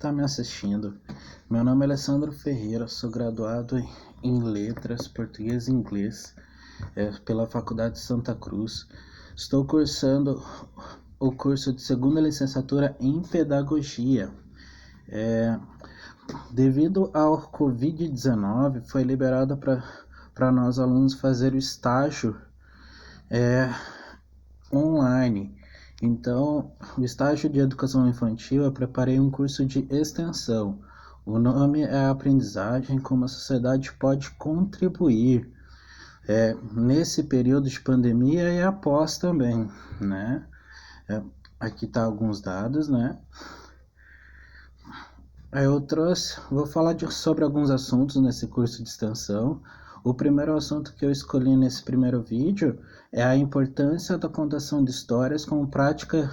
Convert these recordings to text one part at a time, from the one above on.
está me assistindo. Meu nome é Alessandro Ferreira, sou graduado em Letras, Português e Inglês pela Faculdade de Santa Cruz. Estou cursando o curso de segunda licenciatura em Pedagogia. Devido ao Covid-19, foi liberado para nós alunos fazer o estágio online. Então, o estágio de educação infantil, eu preparei um curso de extensão. O nome é Aprendizagem, como a sociedade pode contribuir nesse período de pandemia e após também, né? Aqui tá alguns dados, né? Vou falar sobre alguns assuntos nesse curso de extensão. O primeiro assunto que eu escolhi nesse primeiro vídeo é a importância da contação de histórias como prática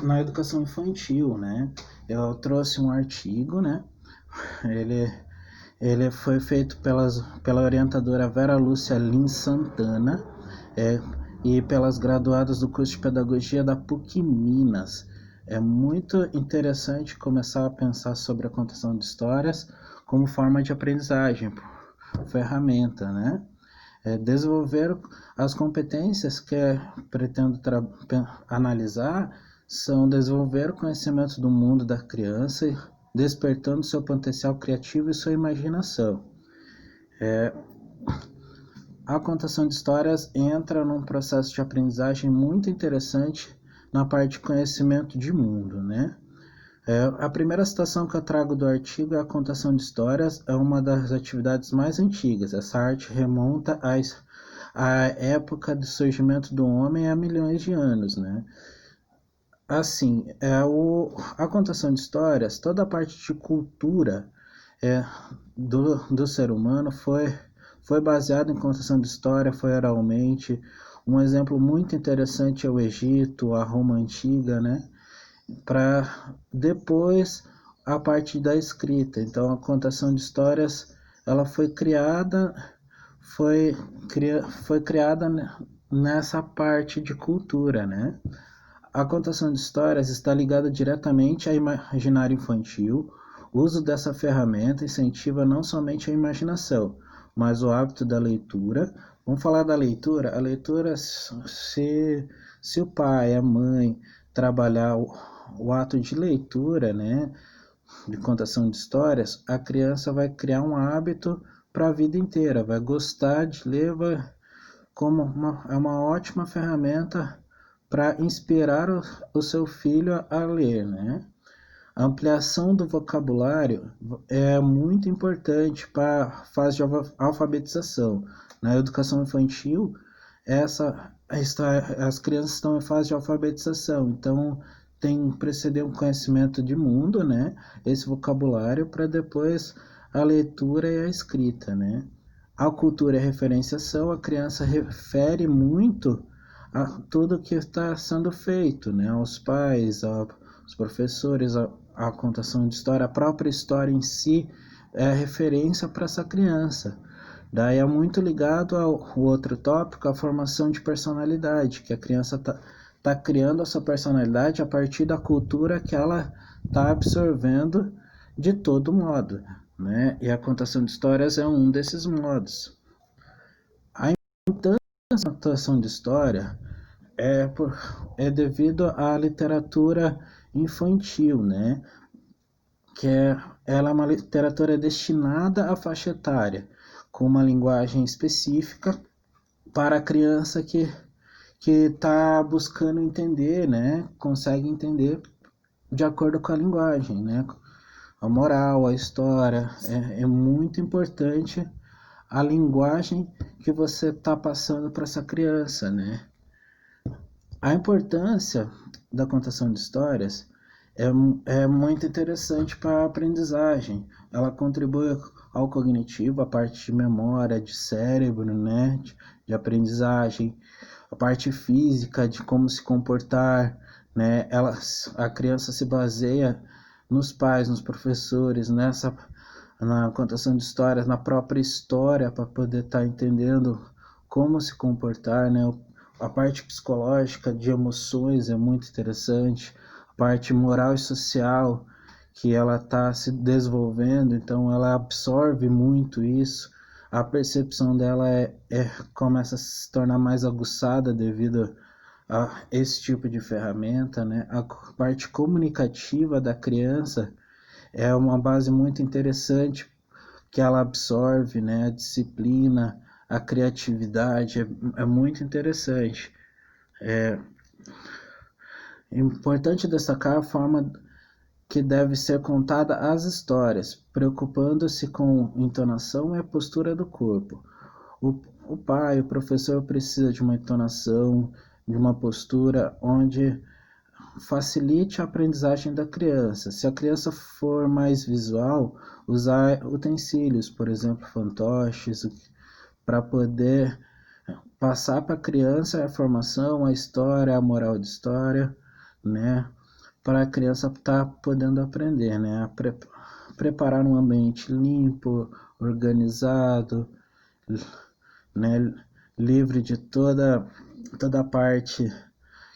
na educação infantil, né? Eu trouxe um artigo, né? Ele foi feito pela orientadora Vera Lúcia Lins Santana e pelas graduadas do curso de Pedagogia da PUC Minas. É muito interessante começar a pensar sobre a contação de histórias como forma de aprendizagem, ferramenta, né? Desenvolver as competências que pretendo analisar são desenvolver o conhecimento do mundo da criança, despertando seu potencial criativo e sua imaginação. A contação de histórias entra num processo de aprendizagem muito interessante na parte de conhecimento de mundo, né? A primeira citação que eu trago do artigo é a contação de histórias, é uma das atividades mais antigas. Essa arte remonta à época do surgimento do homem há milhões de anos, né? Assim, a contação de histórias, toda a parte de cultura do ser humano foi baseada em contação de história, foi oralmente. Um exemplo muito interessante é o Egito, a Roma Antiga, né? Para depois a parte da escrita. Então a contação de histórias ela foi criada nessa parte de cultura, né? A contação de histórias está ligada diretamente ao imaginário infantil. O uso dessa ferramenta incentiva não somente a imaginação, mas o hábito da leitura. Vamos falar da leitura? A leitura, se o pai, a mãe trabalhar o ato de leitura, né, de contação de histórias, a criança vai criar um hábito para a vida inteira, vai gostar de ler, é uma ótima ferramenta para inspirar o seu filho a ler, né? A ampliação do vocabulário é muito importante para a fase de alfabetização. Na educação infantil, as crianças estão em fase de alfabetização, então tem que preceder um conhecimento de mundo, né? Esse vocabulário para depois a leitura e a escrita, né? A cultura e a referenciação, a criança refere muito a tudo que está sendo feito, né? Aos pais, aos professores, a contação de história, a própria história em si é referência para essa criança. Daí é muito ligado ao outro tópico, a formação de personalidade, que a criança tá criando a sua personalidade a partir da cultura que ela está absorvendo de todo modo, né? E a contação de histórias é um desses modos. A importância da contação de história é devido à literatura infantil, né? Ela é uma literatura destinada à faixa etária, com uma linguagem específica para a criança que está buscando entender, né? Consegue entender de acordo com a linguagem, né? A moral, a história, é muito importante a linguagem que você está passando para essa criança, né? A importância da contação de histórias é muito interessante para a aprendizagem. Ela contribui ao cognitivo, a parte de memória, de cérebro, né? De aprendizagem, a parte física, de como se comportar, né? A criança se baseia nos pais, nos professores, na contação de histórias, na própria história, para poder estar entendendo como se comportar, né? A parte psicológica de emoções é muito interessante, a parte moral e social que ela está se desenvolvendo, então ela absorve muito isso, a percepção dela começa a se tornar mais aguçada devido a esse tipo de ferramenta, né? A parte comunicativa da criança é uma base muito interessante que ela absorve, né? A disciplina, a criatividade, é muito interessante. É importante destacar a forma que deve ser contada as histórias, preocupando-se com entonação e a postura do corpo. O pai, o professor precisa de uma entonação, de uma postura onde facilite a aprendizagem da criança. Se a criança for mais visual, usar utensílios, por exemplo, fantoches, para poder passar para a criança a formação, a história, a moral de história, né? Para a criança estar podendo aprender, né? Preparar um ambiente limpo, organizado, né? Livre de toda parte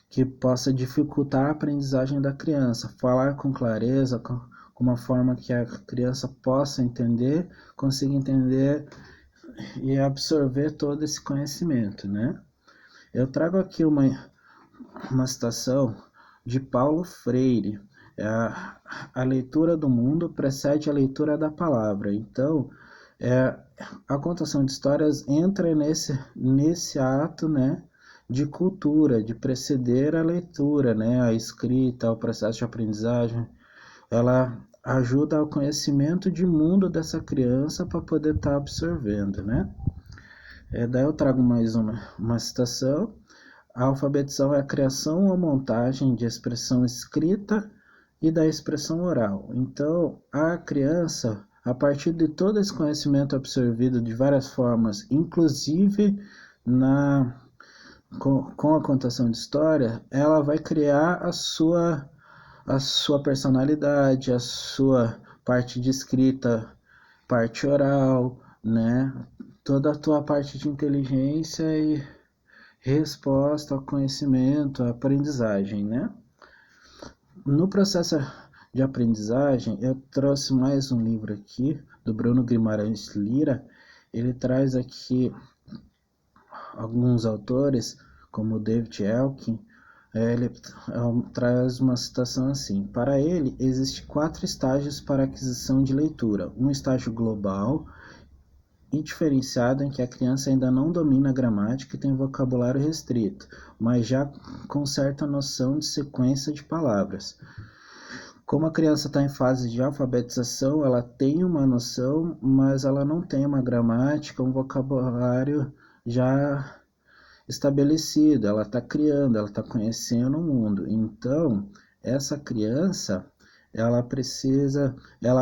que possa dificultar a aprendizagem da criança. Falar com clareza, com uma forma que a criança possa entender, consiga entender e absorver todo esse conhecimento, né? Eu trago aqui uma citação de Paulo Freire. A leitura do mundo precede a leitura da palavra. Então, a contação de histórias entra nesse ato, né, de cultura, de preceder a leitura, né, a escrita, o processo de aprendizagem. Ela ajuda ao conhecimento de mundo dessa criança para poder estar absorvendo, né? Daí eu trago mais uma citação. A alfabetização é a criação ou montagem de expressão escrita e da expressão oral. Então, a criança, a partir de todo esse conhecimento absorvido de várias formas, inclusive com a contação de história, ela vai criar a sua personalidade, a sua parte de escrita, parte oral, né? Toda a tua parte de inteligência e resposta ao conhecimento, à aprendizagem, né? No processo de aprendizagem, eu trouxe mais um livro aqui, do Bruno Guimarães Lira. Ele traz aqui alguns autores, como David Elkin. Ele traz uma citação assim: para ele, existem 4 estágios para a aquisição de leitura. Um estágio global e diferenciado em que a criança ainda não domina a gramática e tem vocabulário restrito, mas já com certa noção de sequência de palavras. Como a criança está em fase de alfabetização, ela tem uma noção, mas ela não tem uma gramática, um vocabulário já estabelecido. Ela está criando, ela está conhecendo o mundo. Então, essa criança, ela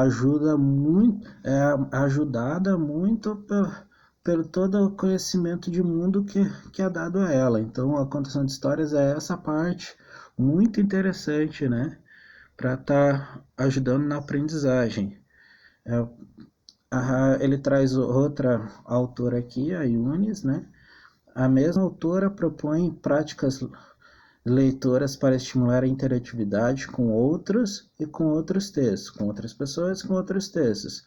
ajuda muito, é ajudada muito pelo todo o conhecimento de mundo que é dado a ela. Então, a contação de histórias é essa parte muito interessante, né? Para estar ajudando na aprendizagem. Ele traz outra autora aqui, a Yunis, né? A mesma autora propõe práticas leitoras para estimular a interatividade com outros e com outros textos, com outras pessoas e com outros textos.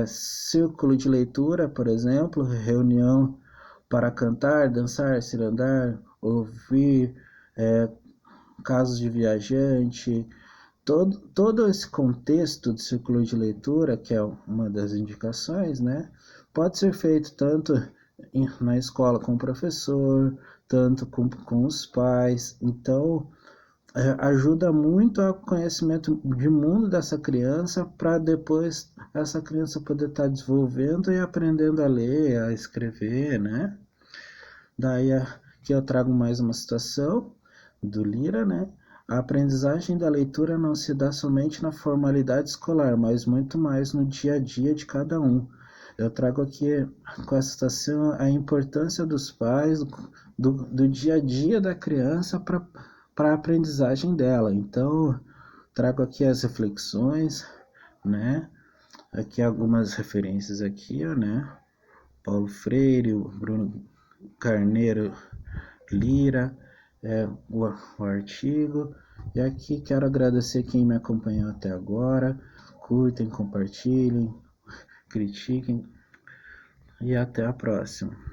Círculo de leitura, por exemplo, reunião para cantar, dançar, cirandar, ouvir, casos de viajante, todo esse contexto de círculo de leitura, que é uma das indicações, né, pode ser feito tanto na escola com o professor, tanto com os pais. Então, ajuda muito ao conhecimento de mundo dessa criança para depois essa criança poder estar desenvolvendo e aprendendo a ler, a escrever, né? Daí aqui eu trago mais uma citação do Lira, né? A aprendizagem da leitura não se dá somente na formalidade escolar, mas muito mais no dia a dia de cada um. Eu trago aqui com essa citação a importância dos pais, do dia a dia da criança para a aprendizagem dela. Então, trago aqui as reflexões, né? Aqui algumas referências aqui, né? Paulo Freire, o Bruno Carneiro Lira, o artigo. E aqui quero agradecer quem me acompanhou até agora. Curtem, compartilhem, critiquem e até a próxima.